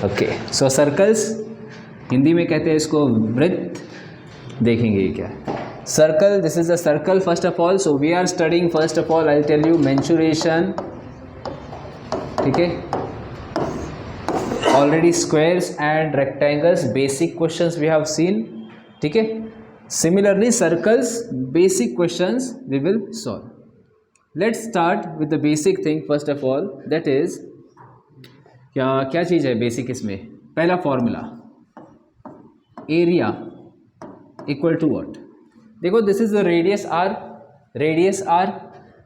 Okay, सो circles Hindi में कहते हैं इसको वृत्त. देखेंगे ये क्या है. Circle, this is a circle first of all. So we are studying first of all, I tell you mensuration. ठीक है, already squares and rectangles basic questions we have seen. ठीक है, similarly circles basic questions we will solve. Let's start with the basic thing first of all, that is क्या चीज़ है basic इसमें. पहला formula, area equal to what. देखो this is the radius are,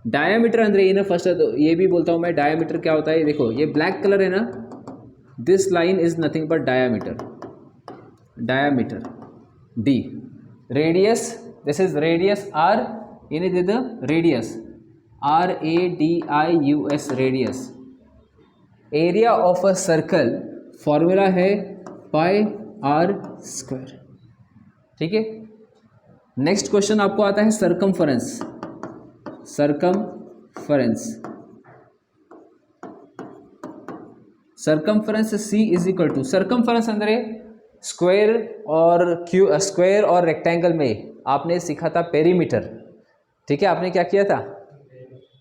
diameter अंदर ये ना. फर्स्ट ये भी बोलता हूँ मैं, डायामीटर क्या होता है. देखो ये ब्लैक कलर है ना, this line is nothing but diameter D. Radius, this is radius R, ये दे the radius RADIUS, radius. Area of a circle formula है पाई आर स्क्वायर. ठीक है, नेक्स्ट क्वेश्चन आपको आता है circumference. Circumference C is equal to, circumference अंदर square और रेक्टेंगल में आपने सीखा था पेरीमीटर. ठीक है, आपने क्या किया था,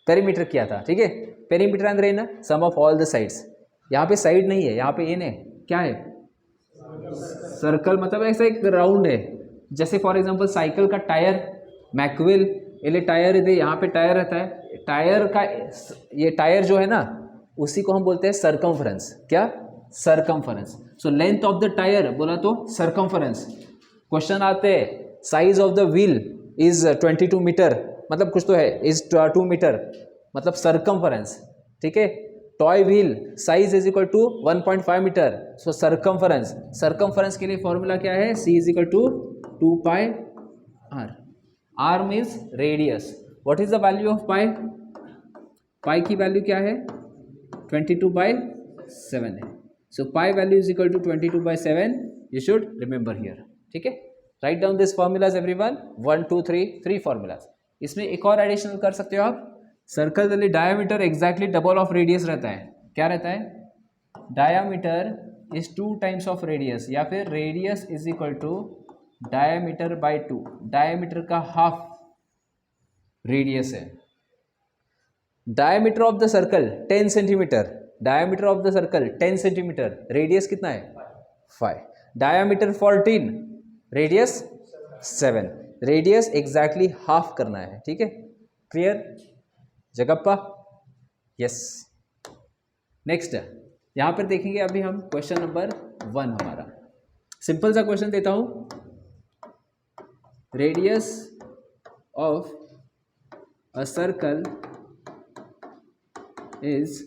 पेरीमीटर किया था. ठीक है, पेरीमीटर अंदर है ना सम ऑफ ऑल द साइड्स. यहाँ पे साइड नहीं है, यहाँ पे इन है. क्या है, सर्कल. मतलब ऐसा एक राउंड है. जैसे फॉर एग्जांपल साइकिल का टायर, मैकविल ये टायर है, यहाँ पे टायर रहता है. टायर का ये टायर जो है ना, उसी को हम बोलते हैं सरकमफरेंस. क्या, circumference. So length of the tyre बोला तो सरकमफरेंस. क्वेश्चन आते हैं size of the wheel is 22 metre, मतलब कुछ तो है, इज 2 मीटर, मतलब सरकमफरेंस. ठीक है, toy wheel size is equal to 1.5 metre. So circumference के लिए फॉर्मूला क्या है, C is equal to 2 pi R. R means radius. What is the value of pi. Pi की वैल्यू क्या है, 22/7 है. So pi value is equal to 22/7. You should remember here. ठीक है, write down this formulas everyone. 1 2 3 formulas. इसमें एक और additional कर सकते हो आप. Circle diameter exactly double of radius रहता है. क्या रहता है, diameter is 2 times of radius, या फिर radius is equal to diameter by 2. Diameter का हाफ रेडियस है. Diameter of the circle 10 centimetre, diameter of the circle 10 centimetre, radius कितना है 5. Diameter 14, radius 7. Radius exactly half करना है. ठीक है, क्लियर जगप्पा. यस, नेक्स्ट यहाँ पर देखेंगे अभी हम क्वेश्चन नंबर 1. हमारा सिंपल सा क्वेश्चन देता हूँ. Radius of a circle is,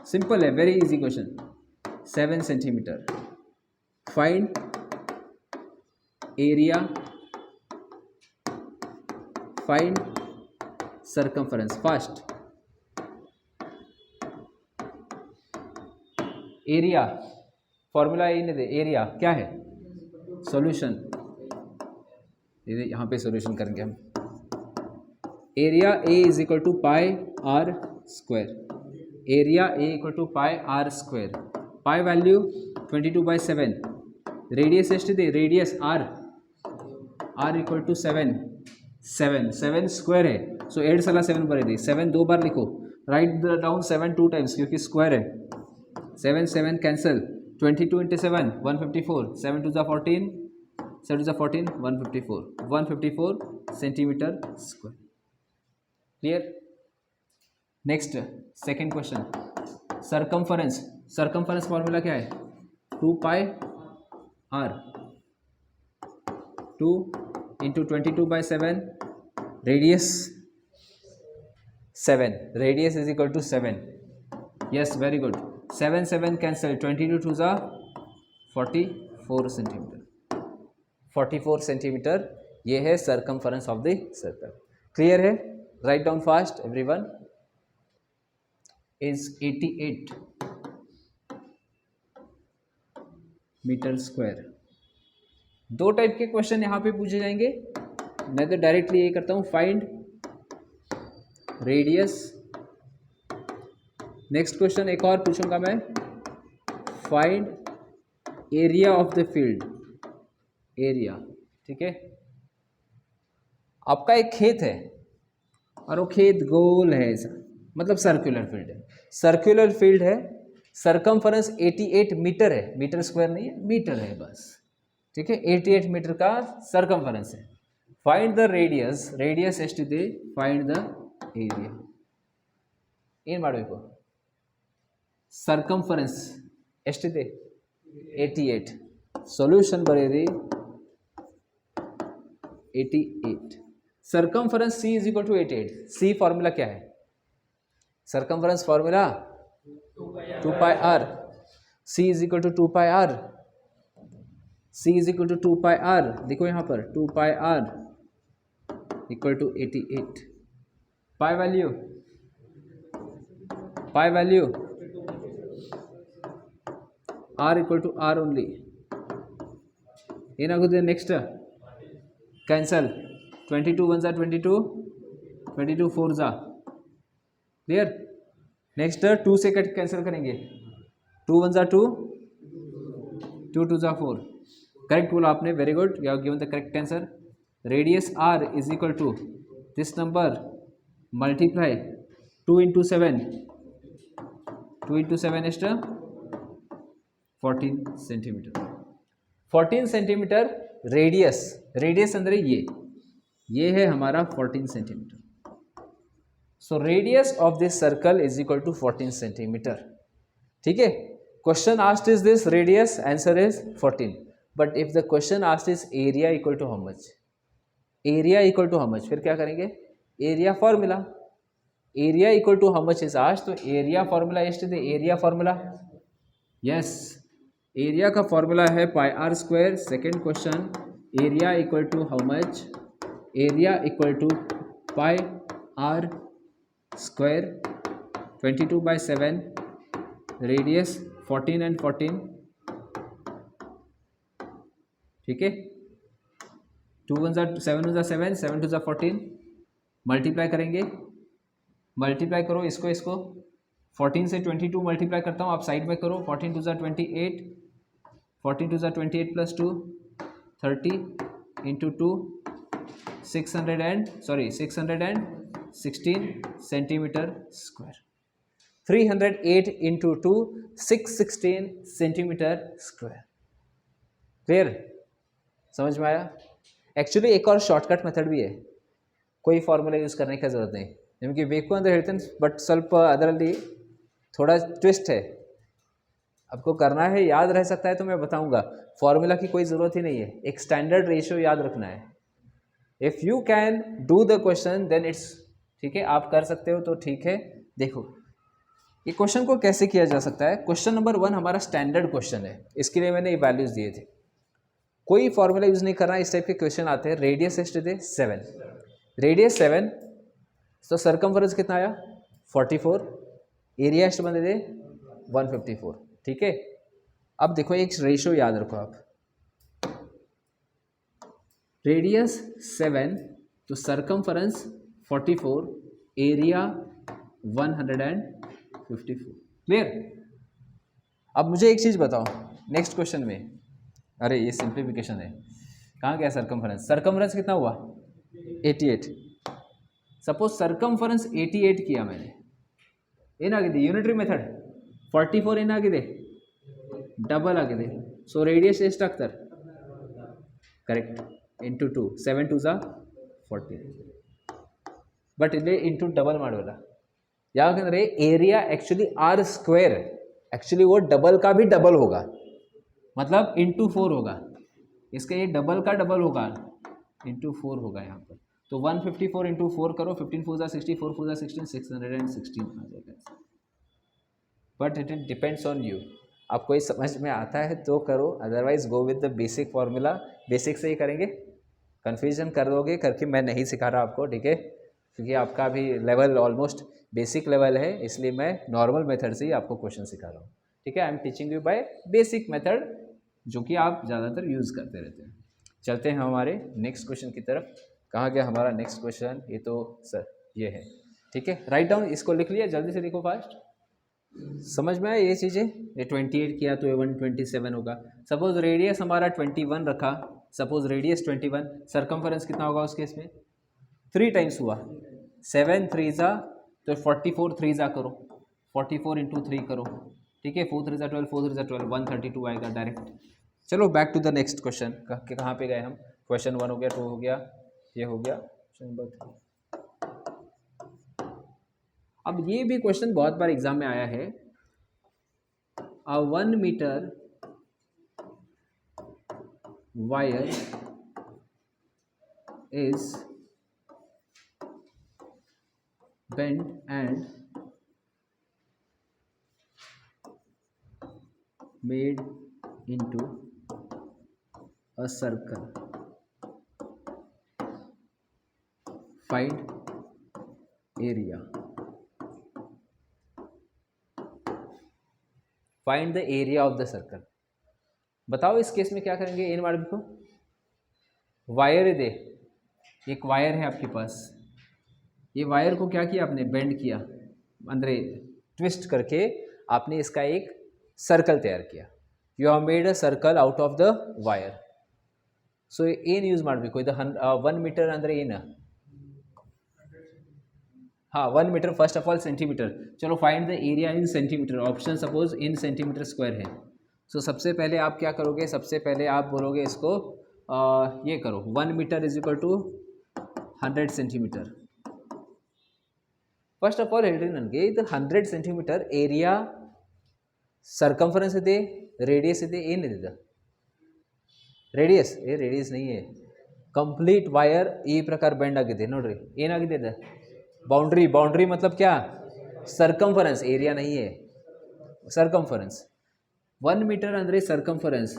simple है, very easy question, 7 centimetre. Find area, find circumference. Fast area, formula area क्या है, सॉल्यूशन. यहाँ पे सॉल्यूशन करेंगे हम. Area A is equal to pi are square. Area A equal to pi are square. Pi value 22/7. Radius एष्टिदे, radius R equal to 7 square है. So 8 साला 7 बरेदी, 7 2 बार लिखो. राइट डाउन 7 2 टाइम्स, क्योंकि स्क्वायर है. 7 cancel. 22 into 7 154. 7 2 14, 7 2 14, 154 centimetre square. Clear. Next second question, circumference formula क्या है, 2 pi R. 2 into 22/7, radius 7, radius is equal to 7. Yes, very good. 7 cancel. 22 2 जा 44 centimetre. 44 centimetre ये है circumference of the circle. Clear है. Write down fast everyone. Is 88 metre square. 2 type के question यहाँ पे पूछे जाएंगे. मैं तो डायरेक्टली ये करता हूँ, फाइंड रेडियस. नेक्स्ट क्वेश्चन एक और पूछूंगा मैं, find area of the field, area, ठीक है। आपका एक खेत है और वो खेत गोल है ऐसा, मतलब सर्कुलर फील्ड है, सर्कुलर फील्ड है, सरकमफरेंस 88 मीटर है, मीटर स्क्वायर नहीं है, मीटर है बस, ठीक है। 88 मीटर का सरकमफरेंस है। फाइंड द रेडियस, रेडियस एಷ್टिದೆ, फाइंड द एरिया ಏನು ಮಾಡಬೇಕು, ಸರ್ಕಂಫರೆನ್ಸ್ ಎಷ್ಟಿದೆ 88, ಸೊಲ್ಯೂಷನ್ ಬರೆಯಿರಿ 88, circumference C is equal to 88, C formula क्या है, circumference formula 2 pi r, C is equal to 2 pi r, C is equal to 2 pi r, देखो यहाँ पर 2 pi r equal to 88, pi value, pi value r equal to r only, ಏನಾಗುತ್ತೆ next cancel, 22 1 22, 22 4 clear. Next 2 से cut cancel करेंगे, 2 1 2, 2 2 4, correct बोला आपने, very good, you have given the correct answer. Radius r is equal to this number multiply 2 into 7, 2 into 7 is 14 centimetre, 14 centimetre radius, radius अंदर ये है हमारा 14 centimetre. So radius of this circle is equal to 14 centimetre, ठीक है। Question asked is this radius, answer is 14, but if the question asked is area equal to how much, area equal to how much, फिर क्या करेंगे, area formula, area equal to how much is asked, तो area formula एष्टिದೆ, area formula, yes, area का formula है pi are square. Second question, area equal to how much, area equal to pi are square, 22/7, radius 14 and 14, ठीक है। 2 1 7 1 7, 7 2 14, multiply करेंगे, multiply करो इसको, इसको 14 से 22 मल्टीप्लाई करता हूँ, आप साइड में करो, 14 2 28, 14 2 28 plus 2 30 into 2 616 centimetre square, 308 into 2 616 centimetre square, clear, समझ में आया। एक्चुअली एक और शॉर्टकट मेथड भी है, कोई फॉर्मूला यूज़ करने की ज़रूरत नहीं, ನಿಮಗೆ ಬೇಕು ಅಂದರೆ ಹೇಳ್ತೇನೆ, बट ಸ್ವಲ್ಪ ಅದರಲ್ಲಿ थोड़ा ट्विस्ट है, आपको करना है, याद रह सकता है तो मैं बताऊंगा, फॉर्मूला की कोई ज़रूरत ही नहीं है, एक स्टैंडर्ड रेशियो याद रखना है। If you can do the question then it's, ठीक है, आप कर सकते हो तो ठीक है। देखो ये क्वेश्चन को कैसे किया जा सकता है, क्वेश्चन नंबर 1 हमारा स्टैंडर्ड क्वेश्चन है, इसके लिए मैंने वैल्यूज़ दिए थे, कोई फॉर्मूला यूज़ नहीं करना, इस टाइप के क्वेश्चन आते हैं। रेडियस एष्टिದೆ 7, रेडियस 7, तो सरकमफरेंस कितना आया 44, एरिया ಎಷ್ಟು ಬಂದಿದೆ 154, ठीक है। अब देखो एक रेशियो याद रखो आप, रेडियस 7 तो सरकमफरेंस 44, एरिया 154, क्लियर। अब मुझे एक चीज़ बताओ, नेक्स्ट क्वेश्चन में, अरे ये सिंप्लीफिकेशन है, कहाँ गया सरकमफरेंस, सरकमफरेंस कितना हुआ 88, सपोज सरकमफरेंस 88 किया मैंने, ಏನಾಗಿದೆ ಯೂನಿಟರಿ ಮೆಥಡ್ 44 ಏನಾಗಿದೆ ಡಬಲ್ ಆಗಿದೆ, ಸೊ ರೇಡಿಯಸ್ ಎಷ್ಟಾಗ್ತಾರೆ ಕರೆಕ್ಟ್ ಇಂಟು 2, 7 2 14, ಬಟ್ ಇಲ್ಲಿ ಇಂಟು ಡಬಲ್ ಮಾಡೋಲ್ಲ, ಯಾಕಂದರೆ area actually R square, actually वो डबल का भी डबल होगा, मतलब इंटू 4 होगा, इसका ये डबल का डबल होगा, इंटू 4 होगा यहाँ पर, तो 154 इंटू 4 करो, 15 4 60, 4 4 16, 616 आ जाएगा। But it depends on you, आपको ये समझ में आता है तो करो, otherwise go with the basic formula, basic से ही करेंगे, कन्फ्यूजन कर दोगे करके मैं नहीं सिखा रहा आपको, ठीक है, क्योंकि आपका भी लेवल ऑलमोस्ट बेसिक लेवल है, इसलिए मैं नॉर्मल मेथड से ही आपको क्वेश्चन सिखा रहा हूँ, ठीक है। I am teaching you by basic method, जो कि आप ज़्यादातर यूज़ करते रहते हैं। चलते हैं हमारे नेक्स्ट क्वेश्चन की तरफ, कहाँ गया हमारा नेक्स्ट क्वेश्चन, ये तो सर ये है, ठीक है, राइट डाउन, इसको लिख लिया, जल्दी से लिखो फास्ट, समझ में आया ये चीज़ें? ये 28 किया तो ये 127 होगा। सपोज रेडियस हमारा 21 रखा, सपोज रेडियस 21, सरकमफरेंस कितना होगा उस केस में? 3 टाइम्स हुआ, 7 3 ज़ा तो 44 3 ज़ा करो, 44 इंटू 3 करो, ठीक है, 4 3 ज़ा 12, 4 3 ज़ा 12, 132 आएगा डायरेक्ट। चलो back to the next question, कहाँ पे गए हम? क्वेश्चन 1 हो गया, 2 हो गया, ये हो गया, क्वेश्चन नंबर 3। अब ये भी क्वेश्चन बहुत बार एग्जाम में आया है। A 1 meter wire is bent and made into a circle. Find area. Find the area of the circle. बताओ इस केस में क्या करेंगे? इन मार्ग को वायर दे, एक वायर है आपके पास, ये वायर को क्या किया आपने? बेंड किया, अंदर ट्विस्ट करके आपने इसका एक सर्कल तैयार किया। You have made a circle out of the wire. So ಏನ್ ಯೂಸ್ ಮಾಡಬೇಕು? ಇದು 1 ಮೀಟರ್ ಅಂದರೆ ಏನು? हाँ 1 metre, first of all centimetre. चलो find the area in centimetre, option suppose in centimetre square है। सो सबसे पहले आप क्या करोगे? सबसे पहले आप बोलोगे इसको ये करो, 1 metre is equal to 100 centimetre. First of all ಹೇಳ್ರಿ ನನಗೆ, ಇದು 100 ಸೆಂಟಿಮೀಟರ್ ಏರಿಯಾ, ಸರ್ಕಂಫರೆನ್ಸ್ ಇದೆ, ರೇಡಿಯಸ್ ಇದೆ, ಏನಿದೆ ಇದು? ರೇಡಿಯಸ್ ರೇಡಿಯಸ್ नहीं है, ಕಂಪ್ಲೀಟ್ वायर ಈ ಪ್ರಕಾರ ಬೆಂಡ್ ಆಗಿದೆ ನೋಡ್ರಿ, ಏನಾಗಿದೆ ಇದು? बाउंड्री। बाउंड्री मतलब क्या? ಸರ್ಕಂಫರೆನ್ಸ್, ಏರಿಯಾ नहीं है, ಸರ್ಕಂಫರೆನ್ಸ್। 1 मीटर ಅಂದರೆ circumference,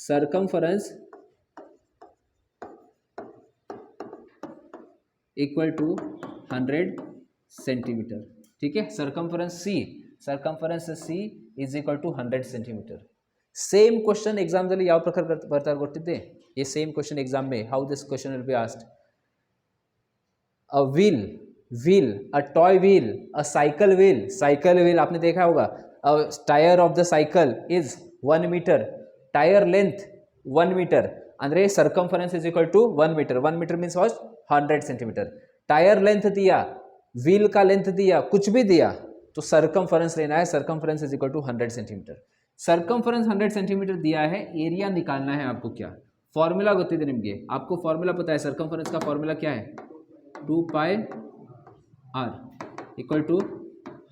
circumference equal to 100 centimetre, ठीक है। Circumference C is equal to 100 centimetre. Same question exam ಯಾವ ಪ್ರಕಾರ ಬರ್ತಾ ಗೊತ್ತಿದೆ? ये सेम क्वेश्चन एग्जाम में how this question will be asked. A wheel, a toy wheel, a cycle wheel आपने देखा होगा। Tyre of the cycle is 1 metre, tyre length 1 metre ಅಂದರೆ circumference is equal to 1 metre. 1 metre means what? 100 centimetre. Tyre length दिया, wheel का length दिया, कुछ भी दिया तो सर्कमफरेंस लेना है। Circumference is equal to 100 centimetre. Circumference 100 centimetre दिया है, एरिया निकालना है आपको। क्या फॉर्मूला ಗೊತ್ತಿದೆ ನಿಮಗೆ? आपको फॉर्मूला पता है? सर्कमफरेंस का फॉर्मूला क्या है? 2 pi r equal to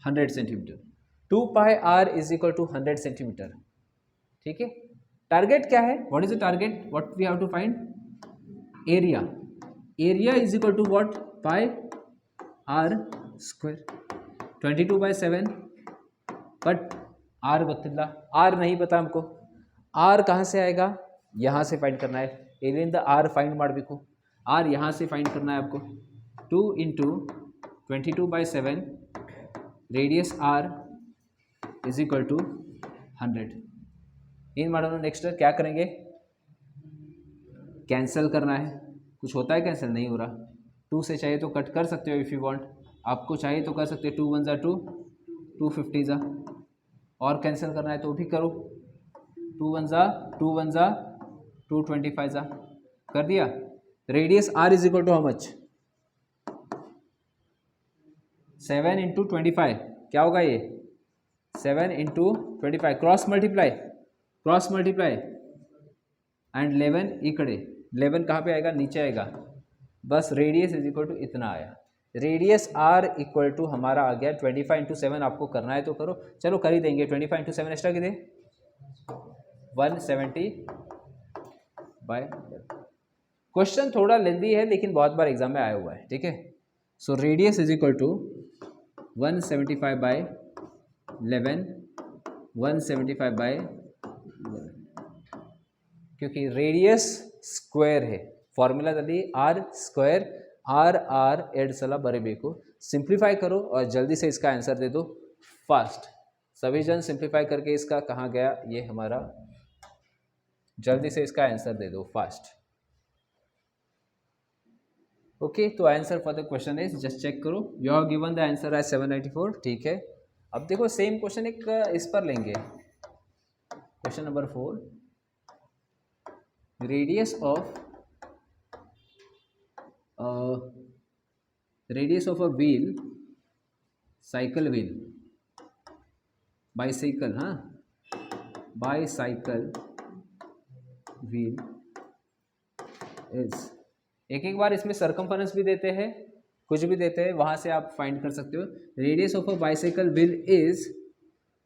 100 centimetre. 2 pi r is equal to 100 centimetre, ठीक है। टारगेट क्या है? What is the target? What we have to find? Area. Area is equal to what? Pi are square, 22/7। But r ಗೊತ್ತಿಲ್ಲ, r नहीं पता हमको। Are कहाँ से आएगा? यहाँ से फाइंड करना है। एलियन आर फाइंड ಮಾಡಬೇಕು, आर यहाँ से फाइंड करना है आपको। 2 into 22/7 radius r is equal to 100। इन ಮಾಡೋಣ। नेक्स्ट क्या करेंगे? कैंसिल करना है। कुछ होता है कैंसिल? नहीं हो रहा। 2 से चाहिए तो कट कर सकते हो इफ़ यू वांट, आपको चाहिए तो कर सकते हो। 2 1 ज़ा 2, 2 50 ज़ा, और कैंसिल करना है तो भी करो। 2 1 ज़ा 2 1 ज़ा 2 25 ज़ा, कर दिया। Radius r is equal to how much? 7 into 25, क्या होगा ये? 7 इंटू 25, क्रॉस मल्टीप्लाई एंड 11 इकड़े, 11 कहाँ पे आएगा? नीचे आएगा। बस रेडियस इज इक्वल टू इतना आया। रेडियस आर इक्वल टू हमारा आ गया 25 इंटू 7। आपको करना है तो करो, चलो कर ही देंगे। 25 इंटू 7 एक्स्ट्रा कितने? 170 बाय। क्वेश्चन थोड़ा लेंदी है लेकिन बहुत बार एग्जाम में आया हुआ है, ठीक है। So radius is equal to 175/11, 175/11, क्योंकि रेडियस स्क्वायर है। फॉर्मूलाದಲ್ಲಿ आर स्क्वायर आर ಎರಡು ಸಲ ಬರೀಬೇಕು। सिंप्लीफाई करो और जल्दी से इसका आंसर दे दो फास्ट। सभी जन सिंप्लीफाई करके इसका कहाँ गया ये हमारा, जल्दी से इसका आंसर दे दो फास्ट। ओके, तो answer for the question is, just check करो। You have given the answer as 794, ठीक है। अब देखो सेम क्वेश्चन एक इस पर लेंगे, question number 4, radius of a wheel, cycle wheel, bicycle, हाँ, बाईसाइकिल व्हील इज, एक बार इसमें सरकमफरेंस भी देते हैं, कुछ भी देते हैं, वहां से आप फाइंड कर सकते हो। Radius of a bicycle wheel is,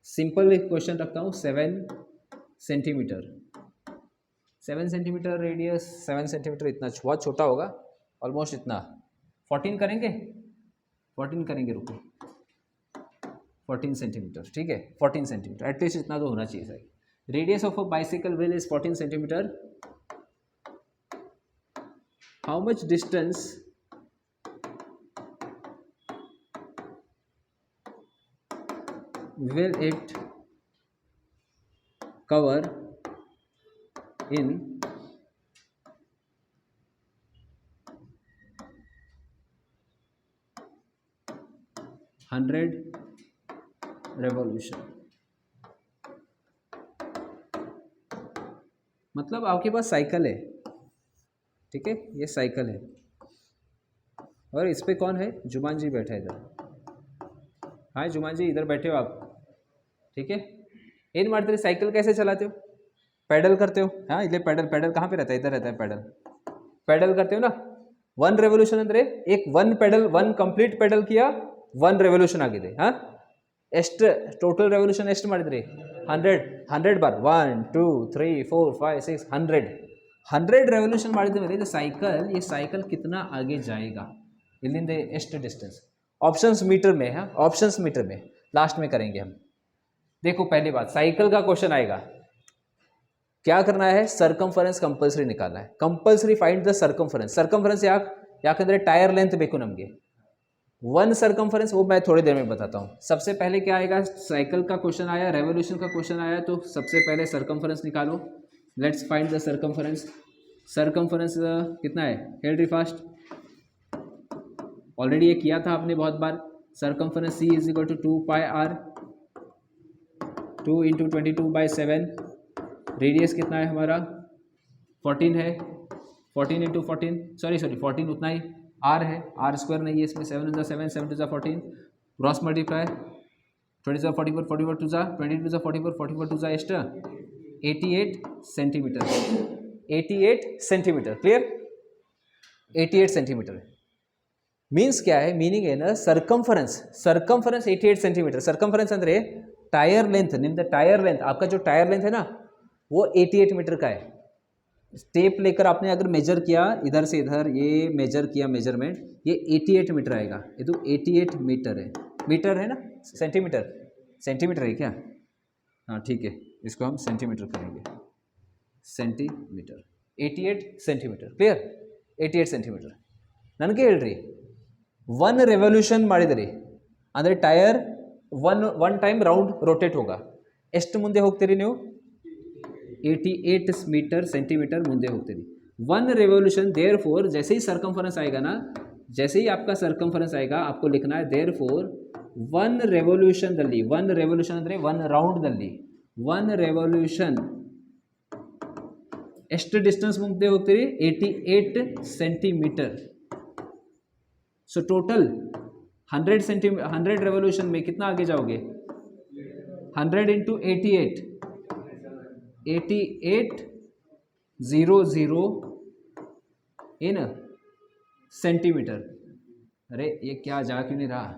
simple question रखता हूँ, 7 सेंटीमीटर। 7 सेंटीमीटर रेडियस, 7 सेंटीमीटर इतना बहुत छोटा होगा, ऑलमोस्ट इतना। 14 करेंगे, 14 करेंगे, रुको, 14 सेंटीमीटर, ठीक है, 14 सेंटीमीटर, एटलीस्ट इतना तो होना चाहिए सही। Radius of a bicycle wheel is 14 centimetre. How much distance will it cover in 100 revolution? मतलब आपके पास साइकिल है, ठीक है, ये साइकिल है, और इस पे कौन है, जुमान जी बैठा है इधर। हाँ जुमान जी, इधर बैठे हो आप, ठीक है। इन मारते साइकिल कैसे चलाते हो, पैडल करते हो, हाँ, इधर पैडल, पैडल कहाँ पे रहता है, इधर रहता है पैडल, पैडल करते हो ना। 1 रेवोल्यूशन अंदर एक 1 पैडल, 1 कंप्लीट पैडल किया, 1 रेवोल्यूशन आगे थे, हाँ, ಎಷ್ಟು ಟೋಟಲ್ ರೆವಲ್ಯೂಷನ್ ಎಷ್ಟು ಮಾಡಿದ್ರಿ, 100 ಬಾರ್, 1 2 3 4 5 6 100 रेवोल्यूशन ಮಾಡಿದ ಮೇಲೆ ये साइकिल कितना आगे जाएगा, इलिंदे ಎಷ್ಟು डिस्टेंस, ऑप्शंस मीटर में है, ऑप्शंस मीटर में लास्ट में करेंगे हम। देखो पहली बात, साइकिल का क्वेश्चन आएगा, क्या करना है, सरकमफरेंस कंपल्सरी निकालना है, compulsory find the circumference. Circumference ಯಾಕಂದ್ರೆ टायर लेंथ ಬೇಕು ನಮಗೆ, 1 सरकमफरेंस, वो मैं थोड़ी देर में बताता हूँ। सबसे पहले क्या आएगा, साइकिल का क्वेश्चन आया, रेवोल्यूशन का क्वेश्चन आया, तो सबसे पहले सरकमफरेंस निकालो। Let's find the circumference. Circumference कितना है, हेल्ड फास्ट, ऑलरेडी ये किया था आपने बहुत बार। Circumference C is equal to 2 pi R, 2 into 22/7। Radius कितना है हमारा, 14 है, 14 इंटू 14, सॉरी 14 उतना ही, आर है, आर स्क्वायर नहीं है इसमें, 7 × 7 7 × 14, क्रॉस मल्टीप्लाई, 20 × 44 44 2 22 × 44 44 2 ಎಷ್ಟು, 88 centimetre, 88 centimetre, clear, 88 centimetre. Means क्या है, मीनिंग है ना, सरकमफरेंस 88 सेंटीमीटर। सरकमफरेंस अंदर टायर लेंथ, निम्न टायर लेंथ, आपका जो टायर लेंथ है ना वो 88 मीटर का है। स्टेप लेकर आपने अगर मेजर किया इधर से इधर, ये मेजर किया मेजरमेंट, ये 88 मीटर आएगा। ये तो 88 मीटर है, मीटर है ना, सेंटीमीटर, सेंटीमीटर है क्या, हाँ ठीक है, इसको हम सेंटीमीटर करेंगे, सेंटीमीटर, 88 सेंटीमीटर, क्लियर, 88 सेंटीमीटर। ನನಗೆ ಹೇಳ್ರಿ 1 ರೆವಲ್ಯೂಷನ್ ಮಾಡಿದ್ರಿ ಅಂದರೆ ಟೈರ್ 1 ಟೈಮ್ ರೌಂಡ್ रोटेट होगा, ಎಷ್ಟು ಮುಂದೆ ಹೋಗ್ತೀರಿ ನೀವು, 88 मीटर सेंटीमीटर ಮುಂದೆ ಹೋಗ್ತೀರಿ। 1 रेवोल्यूशन, देयरफॉर जैसे ही सरकमफरेंस आएगा ना, जैसे ही आपका सरकमफरेंस आएगा आपको लिखना है देयरफॉर 1 रेवोल्यूशन ದಲ್ಲಿ, 1 रेवोल्यूशन ಅಂದರೆ 1 ರೌಂಡ್ ದಲ್ಲಿ, 1 रेवोल्यूशन ಎಷ್ಟು ಡಿಸ್ಟೆನ್ಸ್ ಮುಂದೆ ಹೋಗ್ತೀರಿ, 88 सेंटीमीटर। सो टोटल 100 रेवोल्यूशन में कितना आगे जाओगे, 100 इंटू 88 8800 इन सेंटीमीटर। अरे ये क्या जा क्यों नहीं रहा,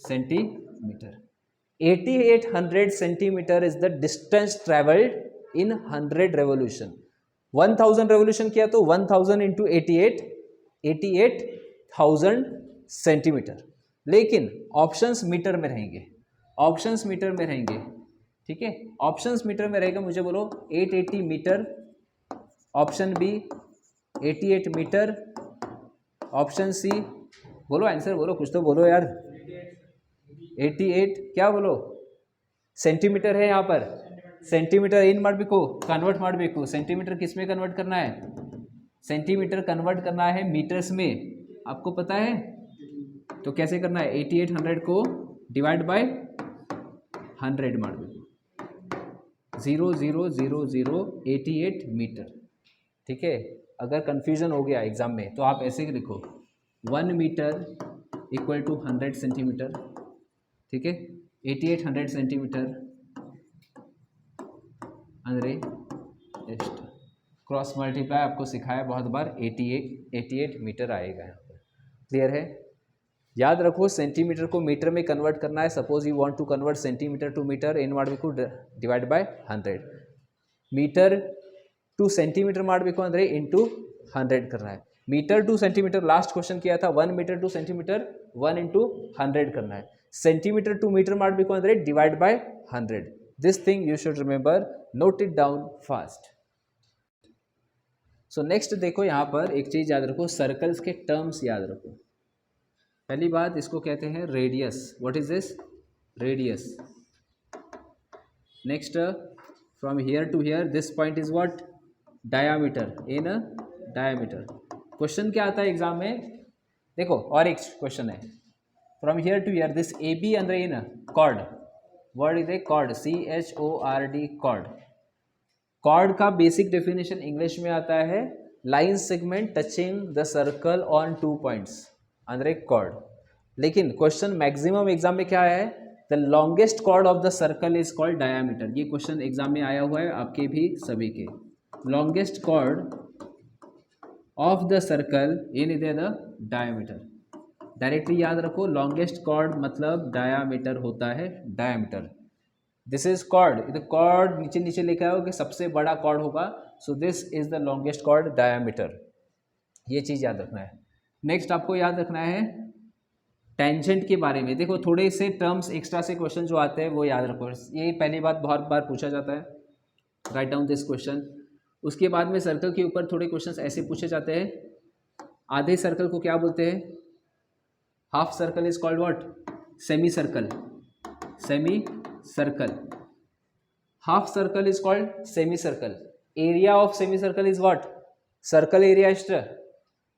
centimetre. 8800 centimetre is the distance travelled in 100 revolution. 1000 revolution किया तो 1000 इंटू 88,000 सेंटीमीटर। लेकिन ऑप्शंस मीटर में रहेंगे, ऑप्शंस मीटर में रहेंगे, ठीक है, ऑप्शंस मीटर में रहेगा। मुझे बोलो 880 metre, option B 88 metre, option C, बोलो आंसर बोलो, कुछ तो बोलो यार, 88 क्या बोलो, सेंटीमीटर है यहाँ पर, सेंटीमीटर इन ಮಾಡಬೇಕು, कन्वर्ट ಮಾಡಬೇಕು, सेंटीमीटर किस में कन्वर्ट करना है, सेंटीमीटर कन्वर्ट करना है मीटर्स में, आपको पता है, तो कैसे करना है, 8800 को ಡಿವೈಡ್ ಬೈ 100 ಮಾಡಬೇಕು 0.000088 मीटर। ठीक है, अगर कन्फ्यूज़न हो गया एग्ज़ाम में तो आप ऐसे ही लिखो 1 मीटर इक्वल टू 100 सेंटीमीटर। ठीक है, 8800 सेंटीमीटर ಅಂದರೆ ಎಷ್ಟು क्रॉस मल्टीप्लाई आपको सिखाया बहुत बार 88 मीटर आएगा यहाँ पर। क्लियर है? याद रखो सेंटीमीटर को मीटर में कन्वर्ट करना है। Suppose you want to convert centimetre to metre ಏನು ಮಾಡಬೇಕು divide by 100 metre to centimetre ಮಾಡಬೇಕು ಅಂದರೆ इंटू 100 करना है। Metre to centimetre last question किया था 1 मीटर टू सेंटीमीटर 1 इंटू 100 करना है। सेंटीमीटर टू मीटर ಮಾಡಬೇಕು ಅಂದರೆ divide by 100। This thing you should remember, note it down fast. So next देखो यहाँ पर एक चीज़ याद रखो, सर्कल्स के टर्म्स याद रखो। पहली बात इसको कहते हैं radius. What is this? Radius. Next from here to here this point is what? Diameter. इन डायामीटर। क्वेश्चन क्या आता है एग्जाम में? देखो और एक क्वेश्चन है from here to here this A B अंदर in chord. Word is a chord, CHORD chord. Chord का बेसिक डेफिनेशन इंग्लिश में आता है line segment touching the circle on 2 points अंदर कॉर्ड। लेकिन क्वेश्चन मैक्सिमम एग्जाम में क्या है? The longest chord of the circle is called diameter. ये क्वेश्चन एग्जाम में आया हुआ है आपके भी सभी के। Longest chord of the circle ये नहीं दे द डायामीटर। डायरेक्टली याद रखो लॉन्गेस्ट कॉर्ड मतलब डायामीटर होता है, डायामीटर। दिस इज कॉर्ड, इधर कॉर्ड नीचे नीचे लिखा है कि सबसे बड़ा कॉर्ड होगा। So this is the longest cord, diameter. ये चीज़ याद रखना है। नेक्स्ट आपको याद रखना है टेंजेंट के बारे में। देखो थोड़े से टर्म्स एक्स्ट्रा से क्वेश्चन जो आते हैं वो याद रखो। ये पहली बात बहुत बार पूछा जाता है, राइट डाउन दिस क्वेश्चन। उसके बाद में सर्कल के ऊपर थोड़े क्वेश्चंस ऐसे पूछे जाते हैं। आधे सर्कल को क्या बोलते हैं? Half circle is called what? Semi circle. Semi circle. Half circle is called semi circle. Area of semi circle is what? Circle area इस्ट।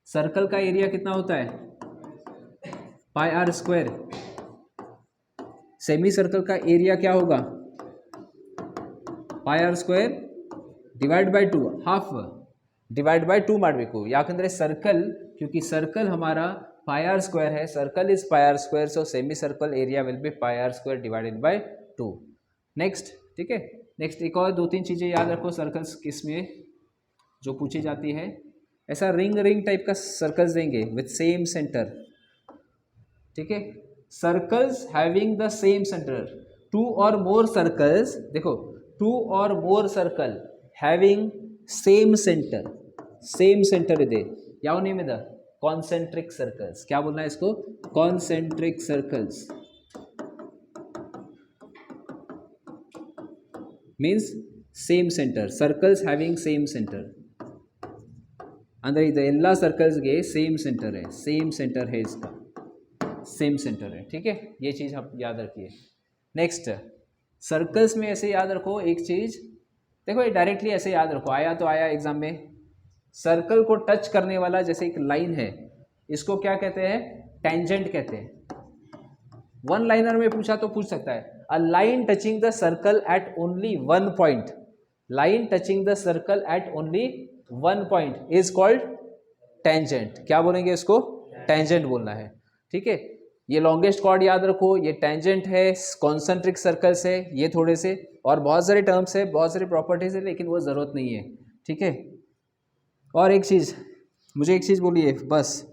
सर्कल का एरिया कितना होता है? Pi are square. Semi circle का एरिया क्या होगा? Pi are square divide by 2। Half divide by 2 ಮಾಡಬೇಕು। ಯಾಕಂದ್ರೆ सर्कल, क्योंकि सर्कल हमारा पाई आर स्क्वायर है, circle is pi are square, so semi circle area will be pi are square divided by 2। Next, ठीक है। Next एक और 2-3 चीज़ें याद रखो सर्कल्स किसमें जो पूछी जाती है। ऐसा रिंग रिंग टाइप का सर्कल्स देंगे विथ सेम सेंटर। ठीक है, circles having the same centre. 2 और मोर सर्कल्स, देखो 2 और more circle having same centre. Same centre ಇದೆ ಯಾವ ನೇಮ್ ಇದೆ? Concentric circles. क्या बोलना है इसको? Concentric circles means same centre. Circles having same centre ಅಂದರೆ ಇದು ಎಲ್ಲ सर्कल्सಗೆ सेम सेंटर है, सेम सेंटर है इसका, सेम सेंटर है। ठीक है, ये चीज़ आप याद रखिए। नेक्स्ट सर्कल्स में ऐसे याद रखो एक चीज़, देखो ये डायरेक्टली ऐसे याद रखो, आया तो आया एग्जाम में। सर्कल को टच करने वाला जैसे एक लाइन है, इसको क्या कहते हैं? टेंजेंट कहते हैं। वन लाइनर में पूछा तो पूछ सकता है a line touching the circle eight only 1 point. Line touching the circle eight only 1 point is called tangent. क्या बोलेंगे इसको? टेंजेंट बोलना है। ठीक है, ये लॉन्गेस्ट कॉर्ड याद रखो, ये टेंजेंट है, कॉन्सेंट्रिक सर्कल्स है, ये थोड़े से और बहुत सारे टर्म्स है, बहुत सारी प्रॉपर्टीज है, लेकिन वो ज़रूरत नहीं है। ठीक है, और एक चीज़ मुझे एक चीज़ बोलिए बस,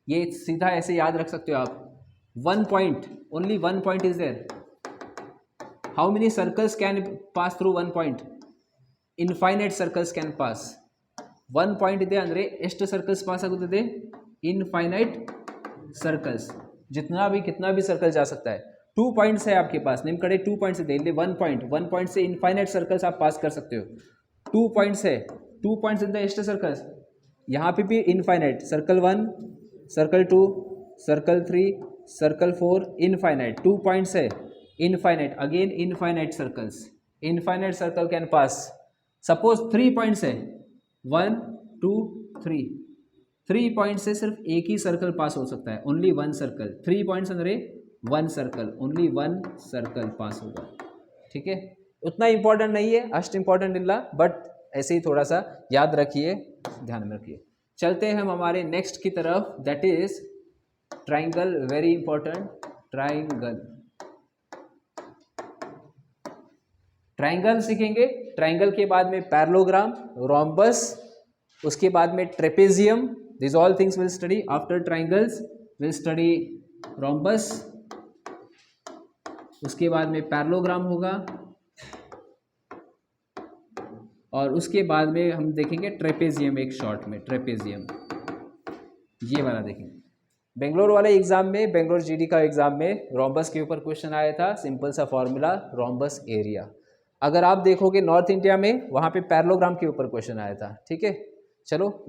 ये सीधा ऐसे याद रख सकते हो आप। 1 point, only 1 point is there. How many circles can pass through 1 point? Infinite circles can pass. 1 point ಇದೆ ಅಂದರೆ ಎಷ್ಟು सर्कल्स पास ಆಗುತ್ತದೆ? इनफाइनाइट सर्कल्स, जितना भी कितना भी सर्कल जा सकता है। 2 पॉइंट्स है आपके पास, निम कड़े 2 पॉइंट्स ಇದೆ, ಇಲ್ಲಿ 1 पॉइंट से इनफाइनाइट सर्कल्स आप पास कर सकते हो। 2 पॉइंट्स है, 2 पॉइंट्स इंದ ಎಷ್ಟು सर्कल्स? यहाँ पे भी infinite, circle 1, circle 2, circle 3, circle 4, infinite. 2 points है, infinite, again infinite circles. Infinite circle can pass. Suppose 3 points है, 1 2 3 पॉइंट से सिर्फ एक ही सर्कल पास हो सकता है, ओनली 1 सर्कल। 3 पॉइंट्स ಅಂದರೆ 1 सर्कल, ओनली 1 सर्कल पास होगा, ठीक है। उतना इंपॉर्टेंट नहीं है, अष्ट इंपॉर्टेंट इल्ला, बट ऐसे ही थोड़ा सा याद रखिए, ध्यान में रखिए। चलते हैं हम हमारे नेक्स्ट की तरफ, that is triangle, very important, triangle. Triangle सीखेंगे, ट्राइंगल के बाद में पैरेललोग्राम, रोम्बस, उसके बाद में trapezium, this all things will study after triangles, will study rhombus, उसके बाद में पैरेललोग्राम होगा, और उसके बाद में हम देखेंगे ट्रेपेजियम, एक शॉर्ट में ट्रेपेजियम, ये वाला देखेंगे। बेंगलोर वाले एग्जाम में, बेंगलोर जीडी का एग्जाम में रोम्बस के ऊपर क्वेश्चन आया था, सिंपल सा फॉर्मूला, रोम्बस एरिया। अगर आप देखोगे नॉर्थ इंडिया में, वहाँ पे पैरेललोग्राम के ऊपर क्वेश्चन आया था, ठीक है। चलो